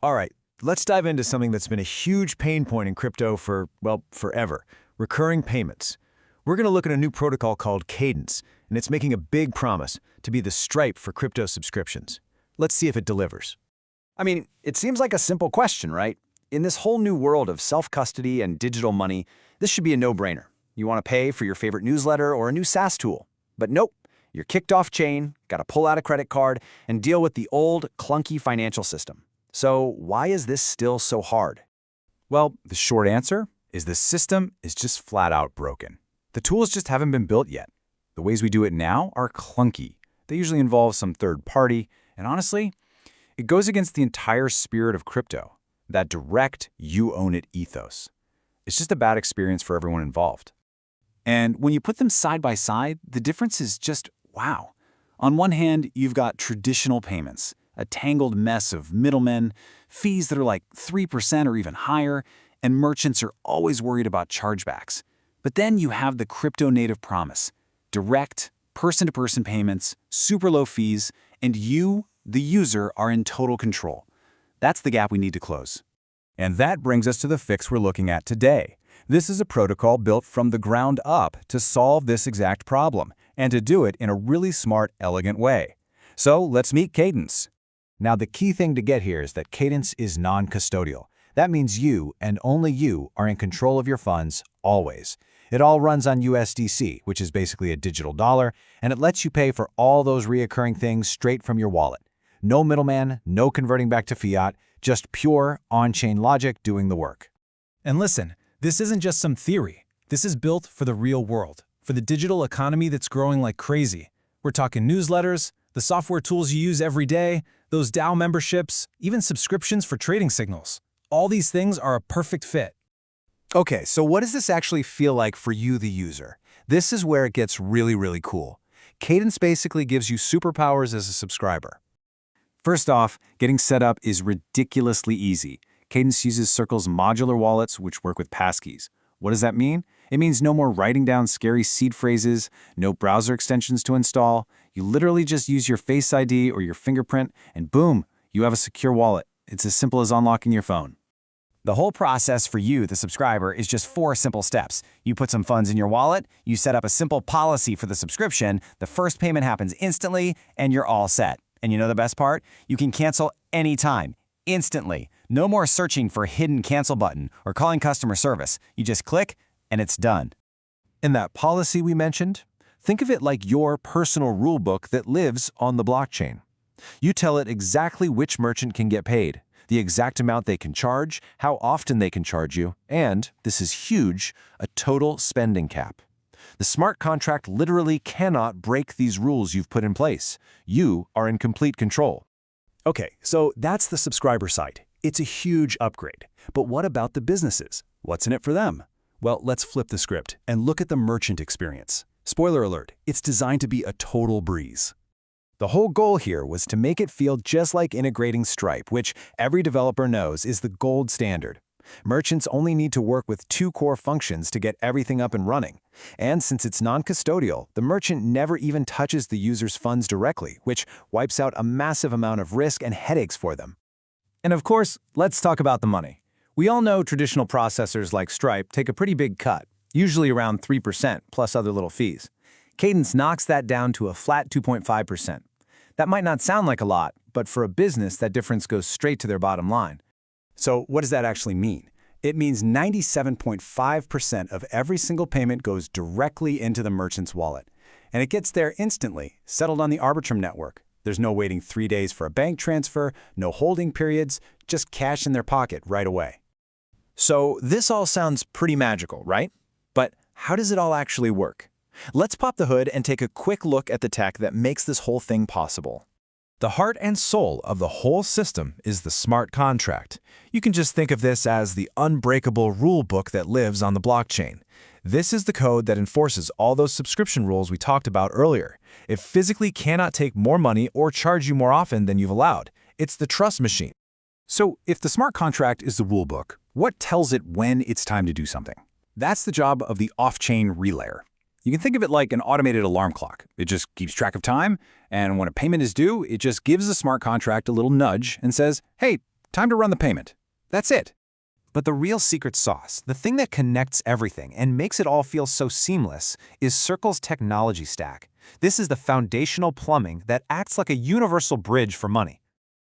All right, let's dive into something that's been a huge pain point in crypto for, well, forever. Recurring payments. We're going to look at a new protocol called Cadence, and it's making a big promise to be the Stripe for crypto subscriptions. Let's see if it delivers. I mean, it seems like a simple question, right? In this whole new world of self-custody and digital money, this should be a no-brainer. You want to pay for your favorite newsletter or a new SaaS tool. But nope, you're kicked off chain, got to pull out a credit card, and deal with the old, clunky financial system. So why is this still so hard? Well, the short answer is the system is just flat out broken. The tools just haven't been built yet. The ways we do it now are clunky. They usually involve some third party, and honestly, it goes against the entire spirit of crypto, that direct, you-own-it ethos. It's just a bad experience for everyone involved. And when you put them side by side, the difference is just wow. On one hand, you've got traditional payments, a tangled mess of middlemen, fees that are like 3% or even higher, and merchants are always worried about chargebacks. But then you have the crypto-native promise, direct, person-to-person payments, super low fees, and you, the user, are in total control. That's the gap we need to close. And that brings us to the fix we're looking at today. This is a protocol built from the ground up to solve this exact problem, and to do it in a really smart, elegant way. So let's meet Cadence. Now, the key thing to get here is that Cadence is non-custodial. That means you, and only you, are in control of your funds, always. It all runs on USDC, which is basically a digital dollar, and it lets you pay for all those reoccurring things straight from your wallet. No middleman, no converting back to fiat, just pure on-chain logic doing the work. And listen, this isn't just some theory. This is built for the real world, for the digital economy that's growing like crazy. We're talking newsletters, the software tools you use every day, those DAO memberships, even subscriptions for trading signals. All these things are a perfect fit. Okay, so what does this actually feel like for you, the user? This is where it gets really cool. Cadence basically gives you superpowers as a subscriber. First off, getting set up is ridiculously easy. Cadence uses Circle's modular wallets, which work with passkeys. What does that mean? It means no more writing down scary seed phrases, no browser extensions to install. You literally just use your Face ID or your fingerprint, and boom, you have a secure wallet. It's as simple as unlocking your phone. The whole process for you, the subscriber, is just 4 simple steps. You put some funds in your wallet, you set up a simple policy for the subscription, the first payment happens instantly, and you're all set. And you know the best part? You can cancel anytime, instantly. No more searching for a hidden cancel button or calling customer service. You just click, and it's done. And that policy we mentioned? Think of it like your personal rulebook that lives on the blockchain. You tell it exactly which merchant can get paid, the exact amount they can charge, how often they can charge you, and, this is huge, a total spending cap. The smart contract literally cannot break these rules you've put in place. You are in complete control. Okay, so that's the subscriber side. It's a huge upgrade. But what about the businesses? What's in it for them? Well, let's flip the script and look at the merchant experience. Spoiler alert, it's designed to be a total breeze. The whole goal here was to make it feel just like integrating Stripe, which every developer knows is the gold standard. Merchants only need to work with 2 core functions to get everything up and running. And since it's non-custodial, the merchant never even touches the user's funds directly, which wipes out a massive amount of risk and headaches for them. And of course, let's talk about the money. We all know traditional processors like Stripe take a pretty big cut, usually around 3% plus other little fees. Cadence knocks that down to a flat 2.5%. That might not sound like a lot, but for a business, that difference goes straight to their bottom line. So what does that actually mean? It means 97.5% of every single payment goes directly into the merchant's wallet. And it gets there instantly, settled on the Arbitrum network. There's no waiting 3 days for a bank transfer, no holding periods, just cash in their pocket right away. So this all sounds pretty magical, right? But how does it all actually work? Let's pop the hood and take a quick look at the tech that makes this whole thing possible. The heart and soul of the whole system is the smart contract. You can just think of this as the unbreakable rule book that lives on the blockchain. This is the code that enforces all those subscription rules we talked about earlier. It physically cannot take more money or charge you more often than you've allowed. It's the trust machine. So if the smart contract is the rulebook, what tells it when it's time to do something? That's the job of the off-chain relayer. You can think of it like an automated alarm clock. It just keeps track of time, and when a payment is due, it just gives the smart contract a little nudge and says, hey, Time to run the payment. That's it. But the real secret sauce, the thing that connects everything and makes it all feel so seamless, is Circle's technology stack. This is the foundational plumbing that acts like a universal bridge for money.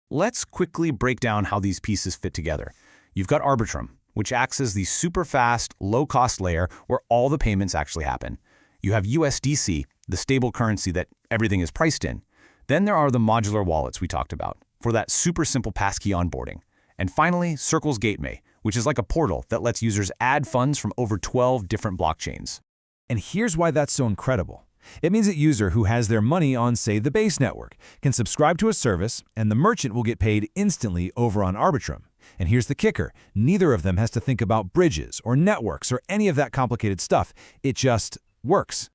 Let's quickly break down how these pieces fit together. You've got Arbitrum, which acts as the super fast, low-cost layer where all the payments actually happen. You have USDC, the stable currency that everything is priced in. Then there are the modular wallets we talked about for that super simple passkey onboarding. And finally, Circle's Gateway, which is like a portal that lets users add funds from over 12 different blockchains. And here's why that's so incredible. It means that user who has their money on, say, the base network can subscribe to a service, and the merchant will get paid instantly over on Arbitrum. And here's the kicker. Neither of them has to think about bridges or networks or any of that complicated stuff. It just works.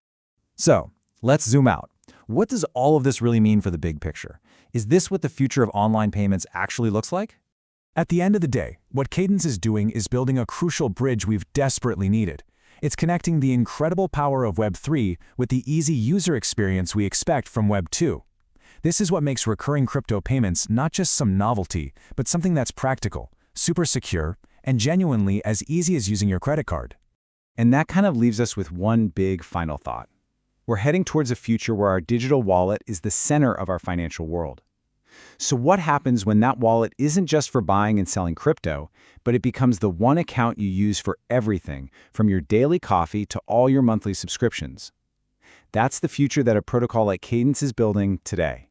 So, let's zoom out. What does all of this really mean for the big picture? Is this what the future of online payments actually looks like? At the end of the day, what Cadence is doing is building a crucial bridge we've desperately needed. It's connecting the incredible power of Web 3 with the easy user experience we expect from Web 2. This is what makes recurring crypto payments not just some novelty, but something that's practical, super secure, and genuinely as easy as using your credit card. And that kind of leaves us with one big final thought. We're heading towards a future where our digital wallet is the center of our financial world. So what happens when that wallet isn't just for buying and selling crypto, but it becomes the one account you use for everything, from your daily coffee to all your monthly subscriptions? That's the future that a protocol like Cadence is building today.